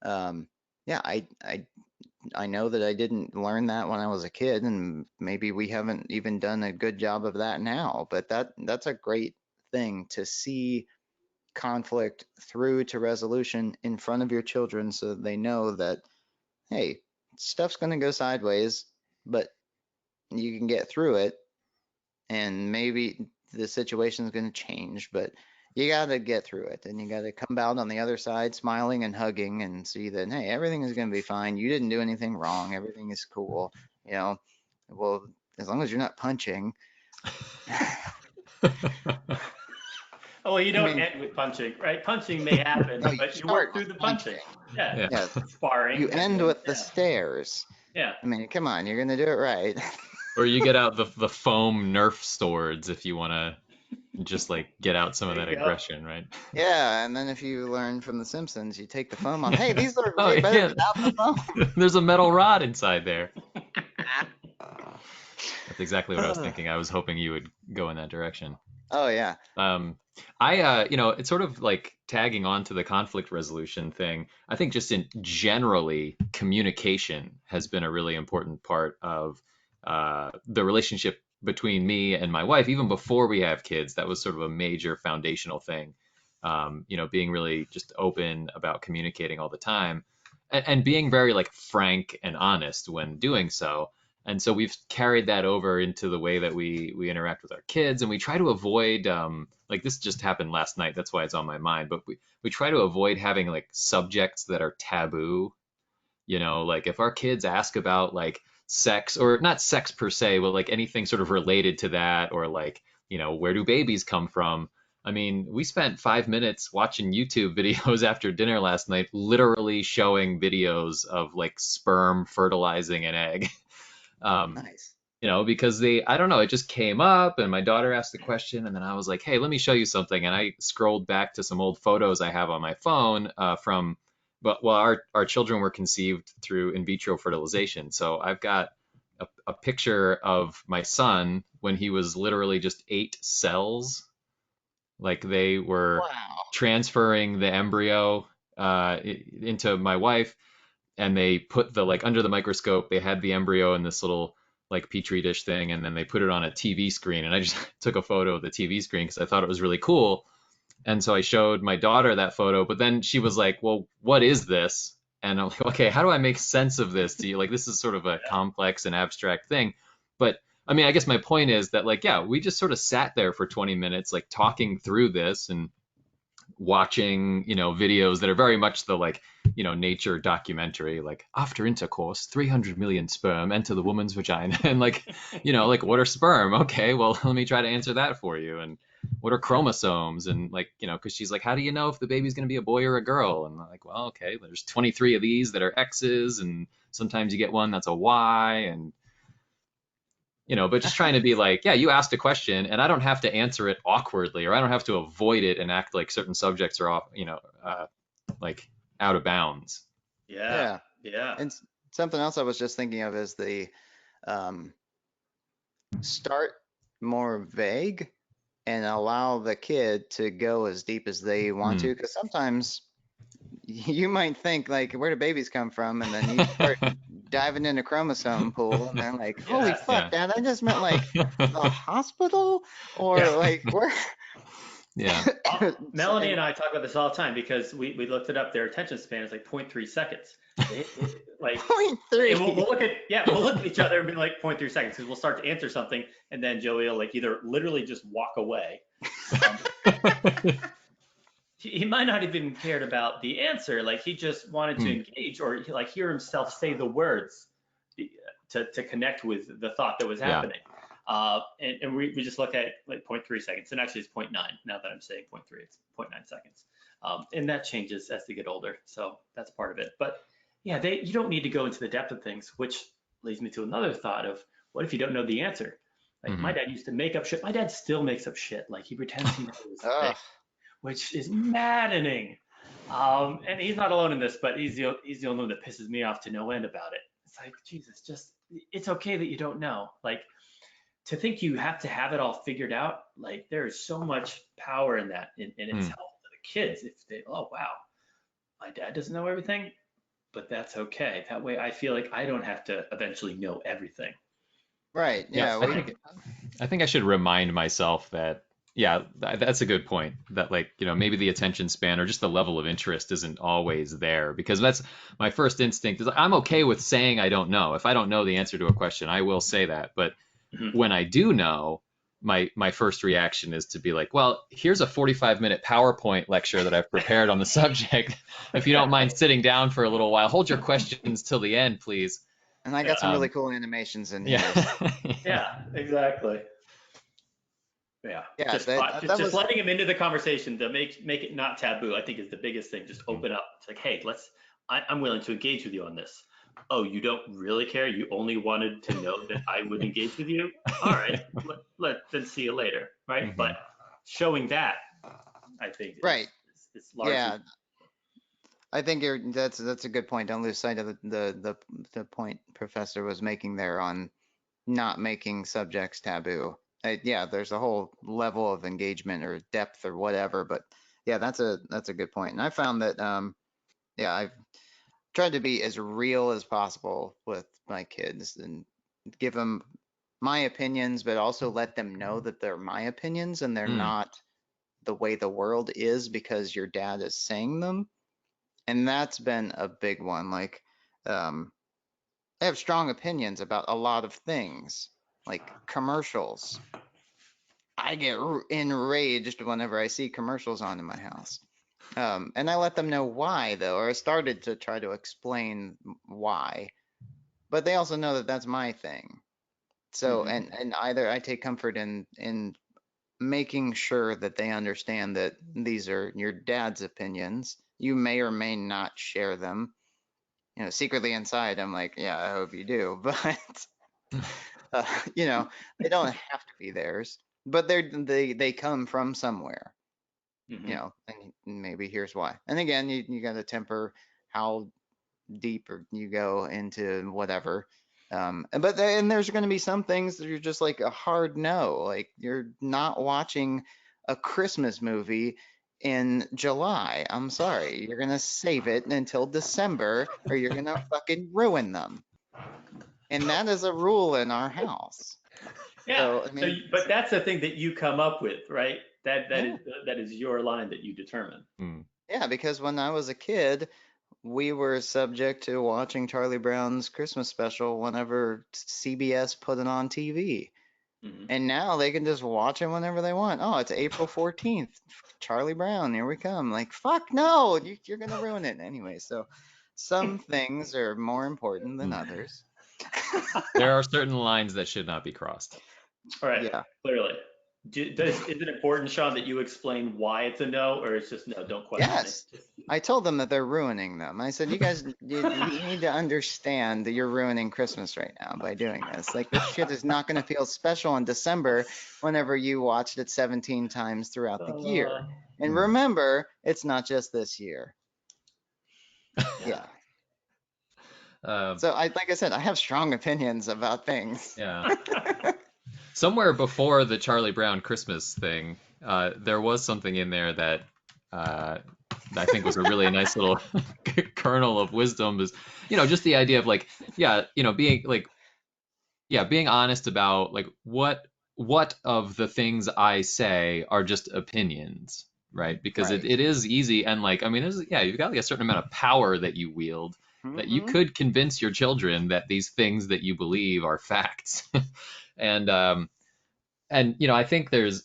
Um, yeah, I know that I didn't learn that when I was a kid, and maybe we haven't even done a good job of that now. But that's a great thing to see conflict through to resolution in front of your children so that they know that, hey, stuff's going to go sideways, but you can get through it, and maybe the situation's going to change, but you got to get through it, and you got to come out on the other side smiling and hugging and see that, hey, everything is going to be fine. You didn't do anything wrong. Everything is cool. You know, well, as long as you're not punching. Oh, well, you I don't mean, end with punching, right? Punching may happen, no, you but you start work with through the punching. punching. Yeah. Yeah. Yeah, you Sparring, and end then, with the yeah. stairs. Yeah. I mean, come on, you're going to do it right. Or you get out the foam Nerf swords if you want to just like get out some of There that you go. aggression, right? Yeah, and then if you learn from The Simpsons, you take the foam off. Hey, these are Oh way better yeah, without the foam. there's a metal rod inside there. That's exactly what I was thinking. I was hoping you would go in that direction. Oh yeah. Um, it's sort of like tagging on to the conflict resolution thing. I think just in generally, communication has been a really important part of the relationship between me and my wife, even before we have kids. That was sort of a major foundational thing. Being really just open about communicating all the time and being very like frank and honest when doing so. And so we've carried that over into the way that we interact with our kids, and we try to avoid like this just happened last night. That's why it's on my mind. But we try to avoid having like subjects that are taboo. Like if our kids ask about like sex, or not sex per se, but like anything sort of related to that, or like where do babies come from? I mean, we spent 5 minutes watching YouTube videos after dinner last night, literally showing videos of like sperm fertilizing an egg. um, Nice. because I don't know, it just came up and my daughter asked the question, and then I was like, hey, let me show you something. And I scrolled back to some old photos I have on my phone from, but well, our children were conceived through in vitro fertilization. So I've got a picture of my son when he was literally just 8 cells, like they were Wow. transferring the embryo into my wife, and they put the like under the microscope, they had the embryo in this little like petri dish thing, and then they put it on a TV screen, and I just took a photo of the TV screen because I thought it was really cool. And so I showed my daughter that photo, but then she was like, well, what is this? And I'm like, okay, how do I make sense of this to you? Like, this is sort of a complex and abstract thing. But I mean, I guess my point is that, like, yeah, we just sort of sat there for 20 minutes, like talking through this and watching, videos that are very much the like, nature documentary, like after intercourse, 300 million sperm enter the woman's vagina. And like, like what are sperm? Okay, well, let me try to answer that for you. And what are chromosomes? And like, because she's like, how do you know if the baby's going to be a boy or a girl? And I'm like, well, okay, there's 23 of these that are X's, and sometimes you get one that's a Y. And but just trying to be like, yeah, you asked a question and I don't have to answer it awkwardly, or I don't have to avoid it and act like certain subjects are off, like out of bounds. Yeah. Yeah. Yeah. And something else I was just thinking of is the um, start more vague and allow the kid to go as deep as they want Mm, to. Because sometimes you might think like, where do babies come from? And then you start diving into chromosome pool, and they're like, holy Yeah. fuck, Yeah. Dad, I just meant like the hospital, Yeah. or like where? Yeah. Melanie and I talk about this all the time because we looked it up. Their attention span is like 0.3 seconds. Like, Point and we'll three. look at, yeah, we'll look at each other and be like 0.3 seconds because we'll start to answer something, and then Joey will like either literally just walk away. Um, he might not even cared about the answer. Like he just wanted to Hmm. engage or like hear himself say the words to connect with the thought that was Yeah. happening. And we just look at like zero point 0.3 seconds, and actually it's zero point 0.9. Now that I'm saying zero point 0.3, it's 0.9 seconds. And that changes as they get older. So that's part of it. But yeah, you don't need to go into the depth of things, which leads me to another thought of what if you don't know the answer? Like my Hmm. dad used to make up shit. My dad still makes up shit. Like he pretends he knows things, Ugh. which is maddening. And he's not alone in this, but he's the only one that pisses me off to no end about it. It's like, Jesus, just, it's okay that you don't know. Like, to think you have to have it all figured out, like, there is so much power in that, and it's Hmm. helpful to the kids if they, oh, wow, my dad doesn't know everything, but that's okay. That way I feel like I don't have to eventually know everything. Right. Yeah. Yeah. I We. think I should remind myself that, yeah, that's a good point. That, like, maybe the attention span or just the level of interest isn't always there, because that's my first instinct is I'm okay with saying I don't know. If I don't know the answer to a question, I will say that. But Mhm. when I do know, my first reaction is to be like, well, here's a 45-minute PowerPoint lecture that I've prepared on the subject. If you don't mind sitting down for a little while, hold your questions till the end, please. And I got Yeah, some really Um, cool animations in yeah. here. So yeah, exactly. Yeah, yeah, just that just that just was letting him into the conversation to make it not taboo, I think is the biggest thing. Just Mhm. open up. It's like, hey, I'm willing to engage with you on this. Oh, you don't really care? You only wanted to know that I would engage with you? All right, then see you later, right? But Mhm. showing that, I think, right. is largely. Yeah, I think that's a good point. Don't lose sight of the point Professor was making there on not making subjects taboo. Yeah, there's a whole level of engagement or depth or whatever, but yeah, that's a good point. And I found that yeah, I've tried to be as real as possible with my kids and give them my opinions, but also let them know that they're my opinions and they're Mm. not the way the world is because your dad is saying them. And that's been a big one. Like, um, I have strong opinions about a lot of things, like commercials. I get enraged whenever I see commercials on in my house. And I let them know why, though, or I started to try to explain why. But they also know that that's my thing. So, Mhm. and either I take comfort in making sure that they understand that these are your dad's opinions. You may or may not share them. Secretly inside, I'm like, yeah, I hope you do, but uh, you know, they don't have to be theirs, but they come from somewhere, Mhm. and maybe here's why. And again, you got to temper how deep you go into whatever. And there's going to be some things that you're just like a hard no. Like you're not watching a Christmas movie in July. I'm sorry. You're going to save it until December or you're going to fucking ruin them. And that is a rule in our house. Yeah. So, I So, mean, but that's the thing that you come up with, right? yeah. That is your line that you determine. Mm. Yeah, because when I was a kid, we were subject to watching Charlie Brown's Christmas special whenever CBS put it on TV. Hmm. And now they can just watch it whenever they want. Oh, it's April 14th. Charlie Brown, here we come. Like, fuck no, you're going to ruin it anyway. So some things are more important than others. There are certain lines that should not be crossed. All right. Yeah. Clearly. Is it important, Sean, that you explain why it's a no, or it's just no, don't question it? Yes. I told them that they're ruining them. I said, you guys, you need to understand that you're ruining Christmas right now by doing this. Like, this shit is not going to feel special in December whenever you watched it 17 times throughout the year. Uh, And Mm. remember, it's not just this year. yeah. Yeah. Uh, So like I said, I have strong opinions about things. yeah. Somewhere before the Charlie Brown Christmas thing, there was something in there that uh, I think was a really nice little kernel of wisdom is, just the idea of like, yeah, being like, yeah, being honest about like what of the things I say are just opinions, right? Because it, Right. it is easy and like, I mean, yeah, you've got like a certain amount of power that you wield that you Hmm. could convince your children that these things that you believe are facts. and I think there's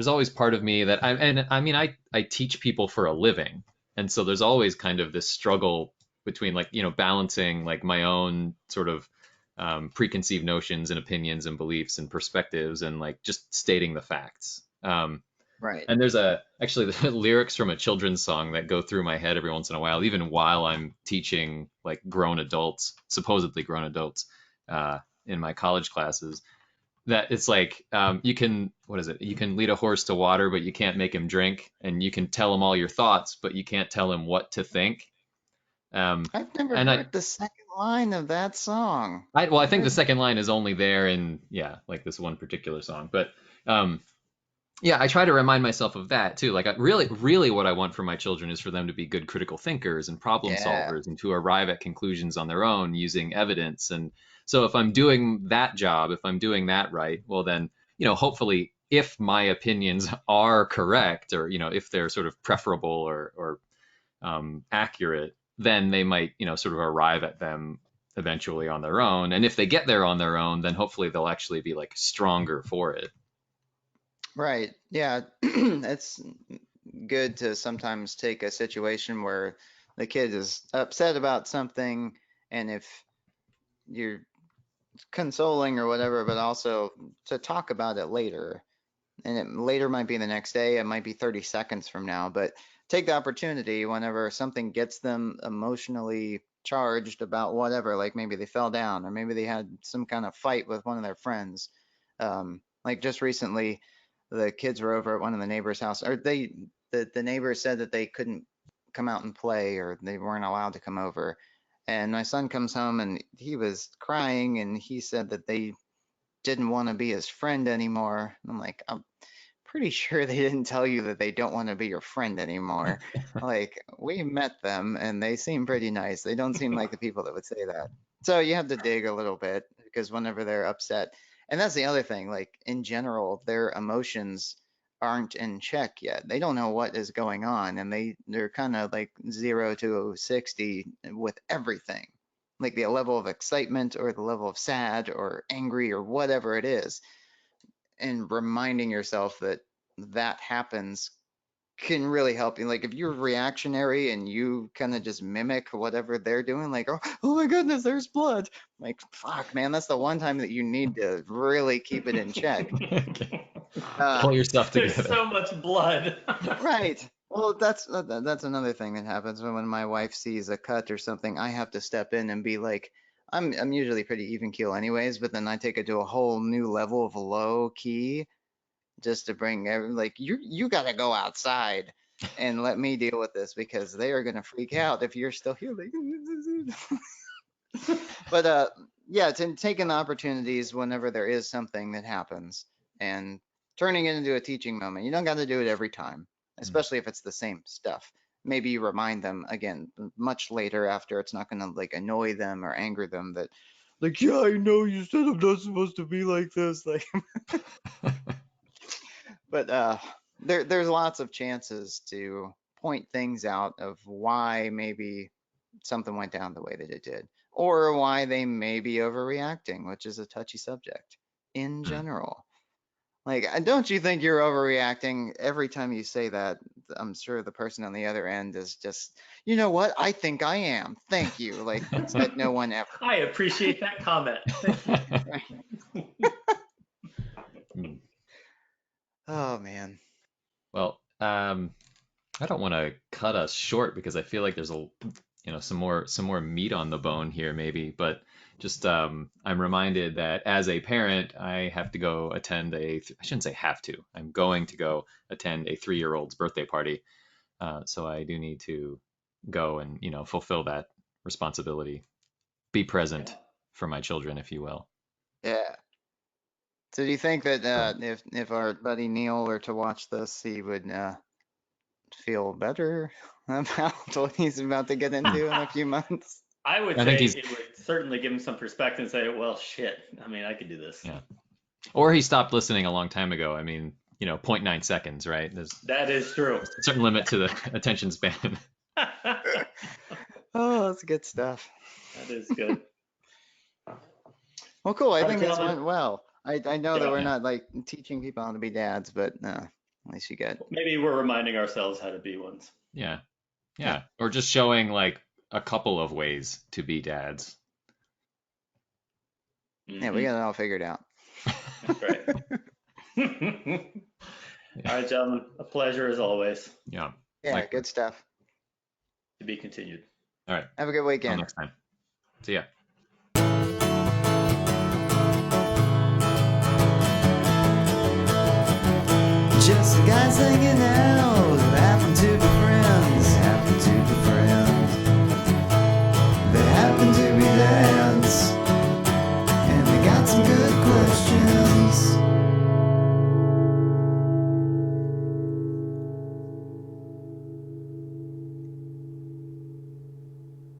always part of me that I mean I teach people for a living, and so there's always kind of this struggle between like balancing like my own sort of preconceived notions and opinions and beliefs and perspectives and like just stating the facts. Right. And there's actually the lyrics from a children's song that go through my head every once in a while, even while I'm teaching like grown adults, supposedly grown adults, in my college classes, that it's like you can, what is it, you can lead a horse to water but you can't make him drink, and you can tell him all your thoughts but you can't tell him what to think. um, I've never and heard the second line of that song. I think the Good. second line is only there in, yeah, like this one particular song, but um, yeah, I try to remind myself of that too. Like, really, what I want for my children is for them to be good critical thinkers and problem Yeah. solvers and to arrive at conclusions on their own using evidence. And so, if I'm doing that job, if I'm doing that right, well, then, hopefully, if my opinions are correct, or if they're sort of preferable or accurate, then they might, sort of arrive at them eventually on their own. And if they get there on their own, then hopefully they'll actually be like stronger for it. Right. Yeah. It's good to sometimes take a situation where the kid is upset about something, and if you're consoling or whatever, but also to talk about it later. And it later might be the next day, it might be 30 seconds from now, but take the opportunity whenever something gets them emotionally charged about whatever, like maybe they fell down or maybe they had some kind of fight with one of their friends. Like just recently, the kids were over at one of the neighbors' house, or the neighbors said that they couldn't come out and play or they weren't allowed to come over. And my son comes home and he was crying and he said that they didn't want to be his friend anymore. I'm like, I'm pretty sure they didn't tell you that they don't want to be your friend anymore. Like, we met them and they seem pretty nice. They don't seem like the people that would say that. So you have to dig a little bit because whenever they're upset, and that's the other thing, like in general, their emotions aren't in check yet. They don't know what is going on and they're kind of like 0 to 60 with everything. Like the level of excitement or the level of sad or angry or whatever it is, and reminding yourself that that happens can really help you. Like if you're reactionary and you kind of just mimic whatever they're doing, like, oh my goodness, there's blood. Like, fuck, man, that's the one time that you need to really keep it in check. Uh, Pull yourself There's together. so much blood. right. Well, that's another thing that happens when my wife sees a cut or something. I have to step in and be like, I'm usually pretty even keel anyways, but then I take it to a whole new level of low key just to bring like you got to go outside and let me deal with this because they are going to freak out if you're still here like but yeah, it's in taking the opportunities whenever there is something that happens and turning it into a teaching moment. You don't got to do it every time, especially if it's the same stuff. Maybe you remind them again much later after it's not going to like annoy them or anger them that like, yeah, I know you said I'm not supposed to be like this, like. But there's lots of chances to point things out of why maybe something went down the way that it did, or why they may be overreacting, which is a touchy subject in general. Like, don't you think you're overreacting every time you say that? I'm sure the person on the other end is just, you know what? I think I am. Thank you. Like, said no one ever. I appreciate that comment. Thank you. Right. Oh, man. Well, I don't want to cut us short because I feel like there's some more meat on the bone here maybe, but just I'm reminded that as a parent, I have to go attend I shouldn't say have to. I'm going to go attend a 3-year-old's birthday party. So I do need to go and, fulfill that responsibility, be Yeah. present for my children, if you will. Yeah. So do you think that So if our buddy Neil were to watch this, he would feel better about what he's about to get into in a few months. I would I say think he's it would certainly give him some perspective and say, well, shit, I mean, I could do this. yeah. Or he stopped listening a long time ago. I mean, 0.9 seconds, right? There's That is true. a certain limit to the attention span. Oh, that's good stuff. That is good. Well, cool. I All right, think this gentlemen. went well. I know that Yeah. we're not like teaching people how to be dads, but at least you get. Maybe we're reminding ourselves how to be ones. Yeah. Yeah. Or just showing like a couple of ways to be dads. Yeah, we got it all figured out. That's right. All right, gentlemen. A pleasure as always. Yeah. Yeah, Like- good stuff. To be continued. All right. Have a good Till weekend. next time. See ya. Just the guys hanging out, happen to be